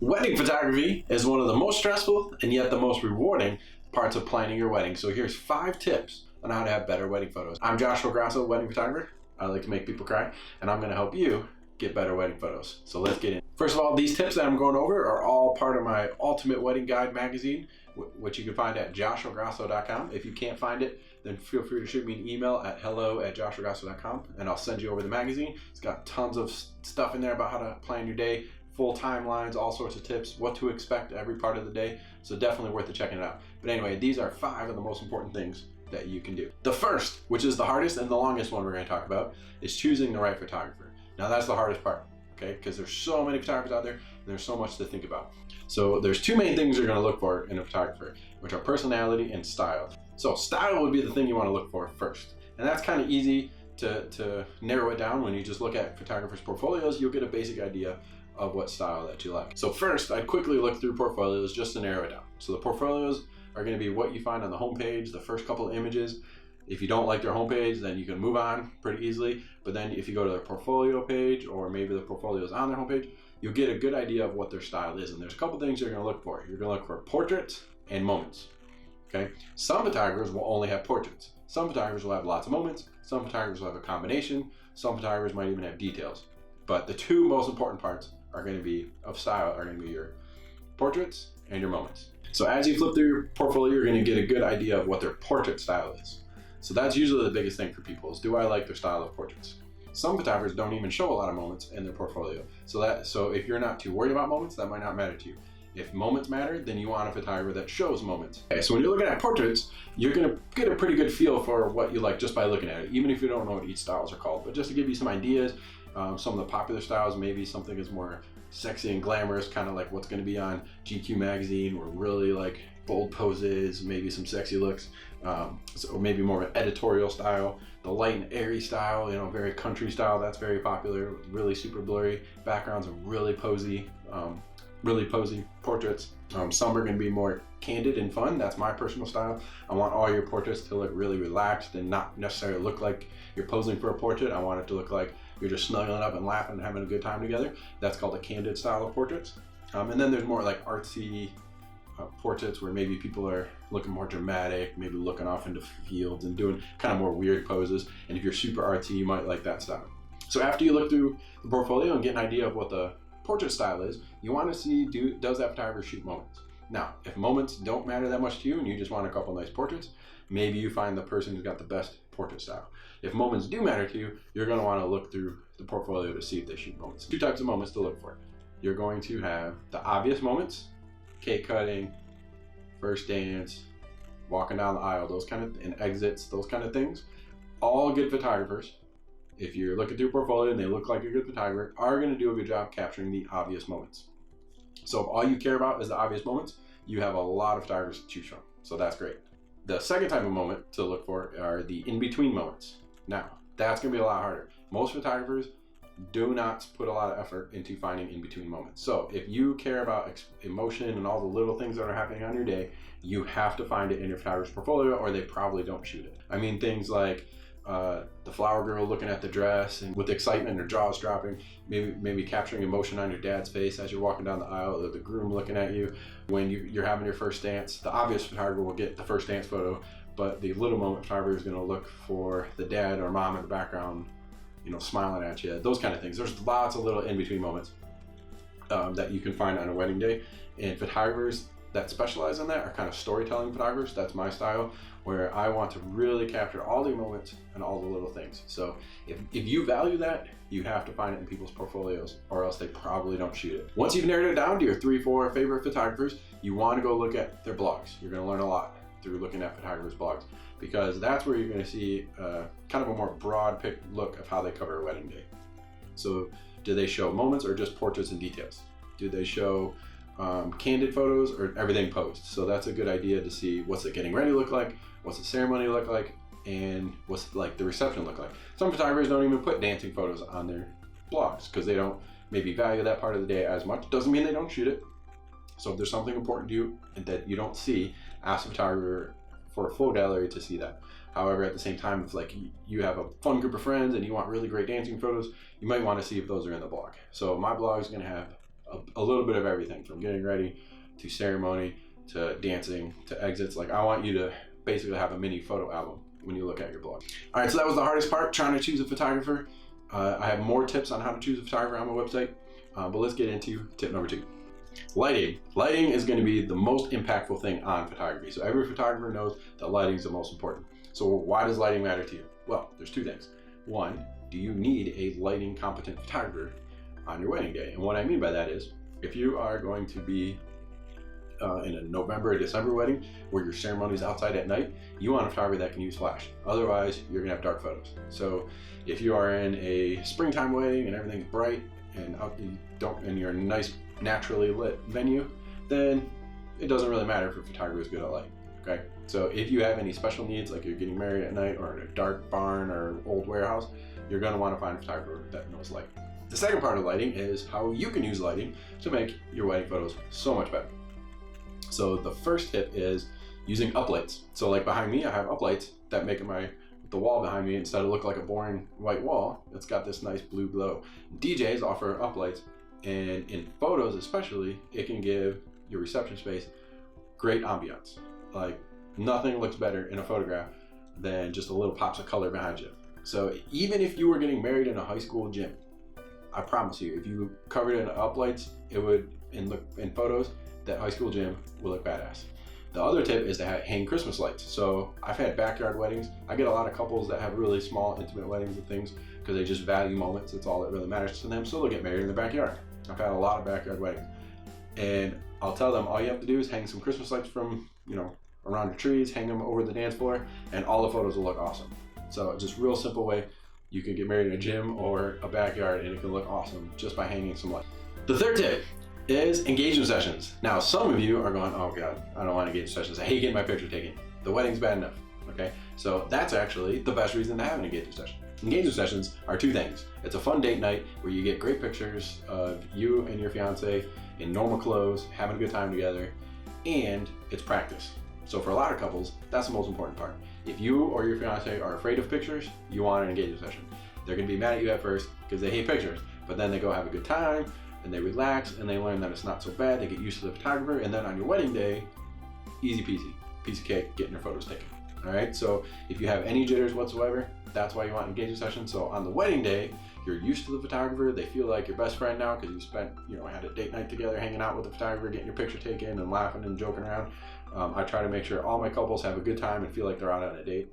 Wedding photography is one of the most stressful and yet the most rewarding parts of planning your wedding. So here's 5 tips on how to have better wedding photos. I'm Joshua Grasso, wedding photographer. I like to make people cry, and I'm going to help you get better wedding photos. So let's get in. First of all, these tips that I'm going over are all part of my Ultimate Wedding Guide magazine, which you can find at joshuagrasso.com. If you can't find it, then feel free to shoot me an email at hello@joshuagrasso.com, and I'll send you over the magazine. It's got tons of stuff in there about how to plan your day, full timelines, all sorts of tips, what to expect every part of the day. So definitely worth checking it out. But anyway, these are 5 of the most important things that you can do. The first, which is the hardest and the longest one we're going to talk about, is choosing the right photographer. Now that's the hardest part, okay? Because there's so many photographers out there and there's so much to think about. So there's 2 main things you're going to look for in a photographer, which are personality and style. So style would be the thing you want to look for first. And that's kind of easy to narrow it down. When you just look at photographers' portfolios, you'll get a basic idea of what style that you like. So first, I'd quickly look through portfolios just to narrow it down. So the portfolios are going to be what you find on the homepage, the first couple of images. If you don't like their homepage, then you can move on pretty easily. But then if you go to their portfolio page, or maybe the portfolio is on their homepage, you'll get a good idea of what their style is. And there's a couple things you're going to look for. You're going to look for portraits and moments. Okay? Some photographers will only have portraits. Some photographers will have lots of moments. Some photographers will have a combination. Some photographers might even have details. But the 2 most important parts are going to be of style are going to be your portraits and your moments. So as you flip through your portfolio, you're going to get a good idea of what their portrait style is. So that's usually the biggest thing for people is, do I like their style of portraits? Some photographers don't even show a lot of moments in their portfolio. So if you're not too worried about moments, that might not matter to you. If moments matter, then you want a photographer that shows moments. Okay, so when you're looking at portraits, you're going to get a pretty good feel for what you like just by looking at it, even if you don't know what each styles are called. But just to give you some ideas, some of the popular styles, maybe something is more sexy and glamorous, kind of like what's going to be on GQ magazine, or really like bold poses, maybe some sexy looks, or maybe more of an editorial style. The light and airy style, very country style, that's very popular. Really super blurry backgrounds and really posy portraits. Some are going to be more candid and fun. That's my personal style. I want all your portraits to look really relaxed and not necessarily look like you're posing for a portrait. I want it to look like you're just snuggling up and laughing and having a good time together. That's called a candid style of portraits. And then there's more like artsy portraits where maybe people are looking more dramatic, maybe looking off into fields and doing kind of more weird poses. And if you're super artsy, you might like that style. So after you look through the portfolio and get an idea of what the portrait style is, you want to see, does that photographer shoot moments? Now, if moments don't matter that much to you and you just want a couple nice portraits, maybe you find the person who's got the best portrait style. If moments do matter to you, you're going to want to look through the portfolio to see if they shoot moments. 2 types of moments to look for. You're going to have the obvious moments, cake cutting, first dance, walking down the aisle, and exits, those kind of things. All good photographers, if you're looking through a portfolio and they look like a good photographer, are going to do a good job capturing the obvious moments. So if all you care about is the obvious moments, you have a lot of photographers to choose from. So that's great. The second type of moment to look for are the in-between moments. Now, that's going to be a lot harder. Most photographers do not put a lot of effort into finding in-between moments. So if you care about emotion and all the little things that are happening on your day, you have to find it in your photographer's portfolio, or they probably don't shoot it. I mean, things like the flower girl looking at the dress and with excitement, her jaws dropping, maybe capturing emotion on your dad's face as you're walking down the aisle, or the groom looking at you when you're having your first dance. The obvious photographer will get the first dance photo, but the little moment photographer is going to look for the dad or mom in the background, smiling at you, those kind of things. There's lots of little in-between moments that you can find on a wedding day, and photographers that specialize in that are kind of storytelling photographers. That's my style, where I want to really capture all the moments and all the little things. So if you value that, you have to find it in people's portfolios, or else they probably don't shoot it. Once you've narrowed it down to your 3-4 favorite photographers, you want to go look at their blogs. You're going to learn a lot through looking at photographers' blogs, because that's where you're going to see kind of a more broad look of how they cover a wedding day. So do they show moments or just portraits and details? Do they show candid photos or everything posed? So that's a good idea to see what's it getting ready look like, what's the ceremony look like, and what's like the reception look like. Some photographers don't even put dancing photos on their blogs because they don't maybe value that part of the day as much. Doesn't mean they don't shoot it. So if there's something important to you and that you don't see, ask the photographer for a full gallery to see that. However, at the same time, if like you have a fun group of friends and you want really great dancing photos, you might want to see if those are in the blog. So my blog is going to have a little bit of everything, from getting ready to ceremony to dancing to exits. Like, I want you to basically have a mini photo album when you look at your blog. All right, so that was the hardest part, trying to choose a photographer. I have more tips on how to choose a photographer on my website, but let's get into tip number 2. Lighting. Lighting is going to be the most impactful thing on photography. So every photographer knows that lighting is the most important. So why does lighting matter to you? Well, there's 2 things. One, do you need a lighting competent photographer on your wedding day? And what I mean by that is, if you are going to be in a November or December wedding where your ceremony is outside at night, you want a photographer that can use flash. Otherwise, you're gonna have dark photos. So if you are in a springtime wedding and everything's bright and you're in a nice naturally lit venue, then it doesn't really matter if a photographer is good at light. Okay, so if you have any special needs, like you're getting married at night or in a dark barn or old warehouse, you're going to want to find a photographer that knows light. The second part of lighting is how you can use lighting to make your wedding photos so much better. So the first tip is using uplights. So like behind me, I have uplights that make the wall behind me, instead of look like a boring white wall, it's got this nice blue glow. DJs offer uplights, and in photos especially, it can give your reception space great ambiance. Like, nothing looks better in a photograph than just a little pops of color behind you. So even if you were getting married in a high school gym, I promise you, if you covered it in uplights, it would, in photos, that high school gym will look badass. The other tip is to hang Christmas lights. So I've had backyard weddings. I get a lot of couples that have really small, intimate weddings and things because they just value moments. It's all that really matters to them. So they'll get married in the backyard. I've had a lot of backyard weddings. And I'll tell them, all you have to do is hang some Christmas lights from, around your trees, hang them over the dance floor, and all the photos will look awesome. So just real simple way. You can get married in a gym or a backyard and it can look awesome just by hanging some lights. The third tip is engagement sessions. Now, some of you are going, oh God, I don't want engagement sessions. I hate getting my picture taken. The wedding's bad enough, okay? So that's actually the best reason to have an engagement session. Engagement sessions are 2 things. It's a fun date night where you get great pictures of you and your fiance in normal clothes, having a good time together, and it's practice. So for a lot of couples, that's the most important part. If you or your fiance are afraid of pictures, you want an engagement session. They're gonna be mad at you at first because they hate pictures, but then they go have a good time and they relax and they learn that it's not so bad. They get used to the photographer, and then on your wedding day, easy peasy, piece of cake, getting your photos taken. All right, so if you have any jitters whatsoever, that's why you want an engagement session. So on the wedding day, you're used to the photographer. They feel like your best friend now because you spent, had a date night together, hanging out with the photographer, getting your picture taken and laughing and joking around. I try to make sure all my couples have a good time and feel like they're out on a date.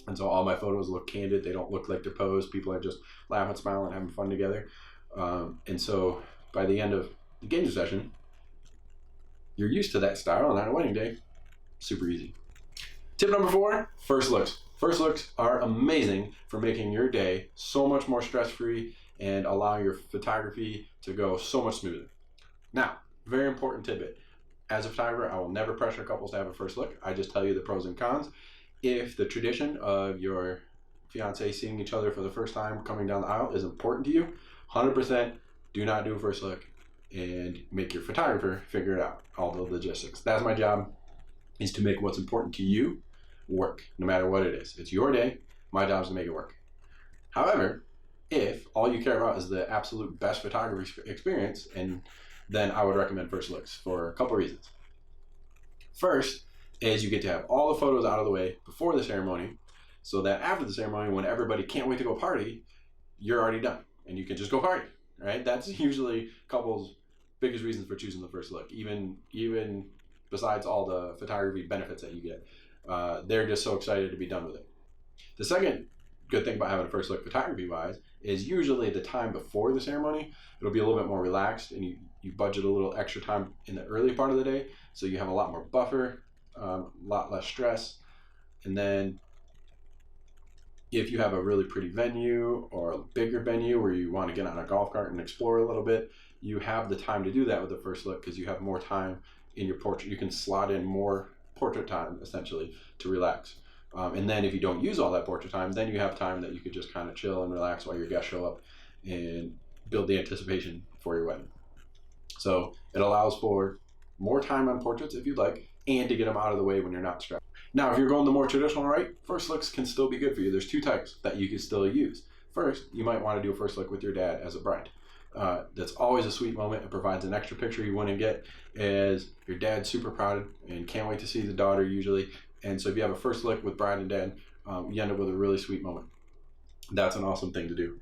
And so all my photos look candid. They don't look like they're posed. People are just laughing, smiling, having fun together. And so by the end of the engagement session, you're used to that style, and on a wedding day, super easy. Tip number 4, first looks. First looks are amazing for making your day so much more stress-free and allowing your photography to go so much smoother. Now, very important tidbit. As a photographer, I will never pressure couples to have a first look. I just tell you the pros and cons. If the tradition of your fiance seeing each other for the first time coming down the aisle is important to you, 100% do not do a first look and make your photographer figure it out, all the logistics. That's my job, is to make what's important to you work, no matter what it is. It's your day. My job is to make it work. However, if all you care about is the absolute best photography experience, and then I would recommend first looks for a couple reasons. First is you get to have all the photos out of the way before the ceremony, so that after the ceremony, when everybody can't wait to go party, you're already done and you can just go party, right? That's usually couples' biggest reasons for choosing the first look, even besides all the photography benefits that you get. They're just so excited to be done with it. The second good thing about having a first look photography-wise is usually the time before the ceremony, it'll be a little bit more relaxed, and you budget a little extra time in the early part of the day, so you have a lot more buffer, a lot less stress. And then if you have a really pretty venue or a bigger venue where you want to get on a golf cart and explore a little bit, you have the time to do that with the first look because you have more time in your portrait. You can slot in more portrait time essentially to relax. And then if you don't use all that portrait time, then you have time that you could just kind of chill and relax while your guests show up and build the anticipation for your wedding. So it allows for more time on portraits if you'd like, and to get them out of the way when you're not stressed. Now, if you're going the more traditional route, first looks can still be good for you. There's 2 types that you can still use. First, you might want to do a first look with your dad as a bride. that's always a sweet moment. It provides an extra picture you wouldn't get, as your dad's super proud and can't wait to see the daughter usually. And so if you have a first look with bride and dad, you end up with a really sweet moment. That's an awesome thing to do.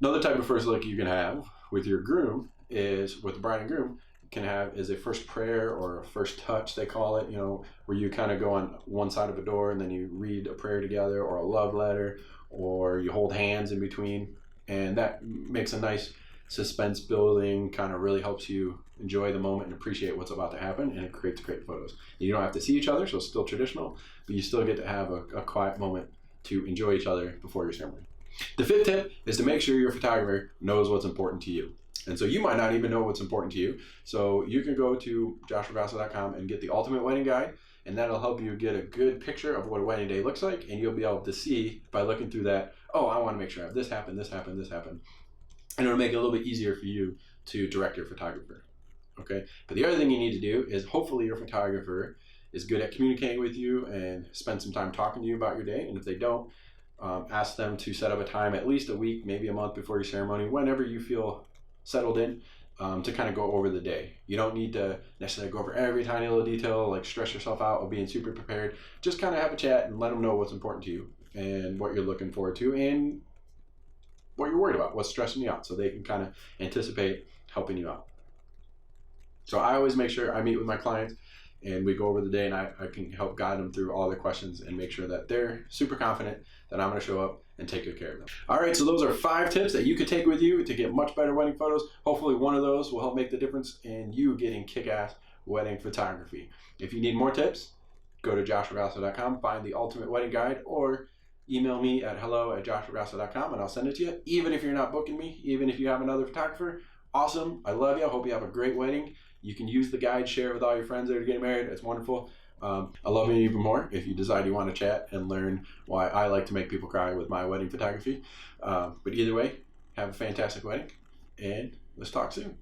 Another type of first look you can have with your groom is, with the bride and groom, can have is a first prayer or a first touch, they call it, where you kind of go on one side of a door and then you read a prayer together, or a love letter, or you hold hands in between. And that makes a nice suspense building, kind of really helps you enjoy the moment and appreciate what's about to happen, and it creates great photos. You don't have to see each other, so it's still traditional, but you still get to have a quiet moment to enjoy each other before your ceremony. The fifth tip is to make sure your photographer knows what's important to you. And so you might not even know what's important to you. So you can go to joshrabasso.com and get the Ultimate Wedding Guide, and that'll help you get a good picture of what a wedding day looks like, and you'll be able to see by looking through that, oh, I want to make sure I have this happen, this happen, this happen. And it'll make it a little bit easier for you to direct your photographer. Okay? But the other thing you need to do is, hopefully your photographer is good at communicating with you and spend some time talking to you about your day. And if they don't, ask them to set up a time at least a week, maybe a month before your ceremony, whenever you feel settled in, to kind of go over the day. You don't need to necessarily go over every tiny little detail, like stress yourself out of being super prepared. Just kind of have a chat and let them know what's important to you and what you're looking forward to and what you're worried about, what's stressing you out, so they can kind of anticipate helping you out. So I always make sure I meet with my clients and we go over the day, and I can help guide them through all their questions and make sure that they're super confident that I'm going to show up and take good care of them. All right, so those are 5 tips that you could take with you to get much better wedding photos. Hopefully one of those will help make the difference in you getting kick-ass wedding photography. If you need more tips, go to joshrabasso.com, find the Ultimate Wedding Guide, or email me at hello@joshrabasso.com and I'll send it to you. Even if you're not booking me, even if you have another photographer, awesome. I love you. I hope you have a great wedding. You can use the guide, share it with all your friends that are getting married. It's wonderful. I love you even more if you decide you want to chat and learn why I like to make people cry with my wedding photography. But either way, have a fantastic wedding, and let's talk soon.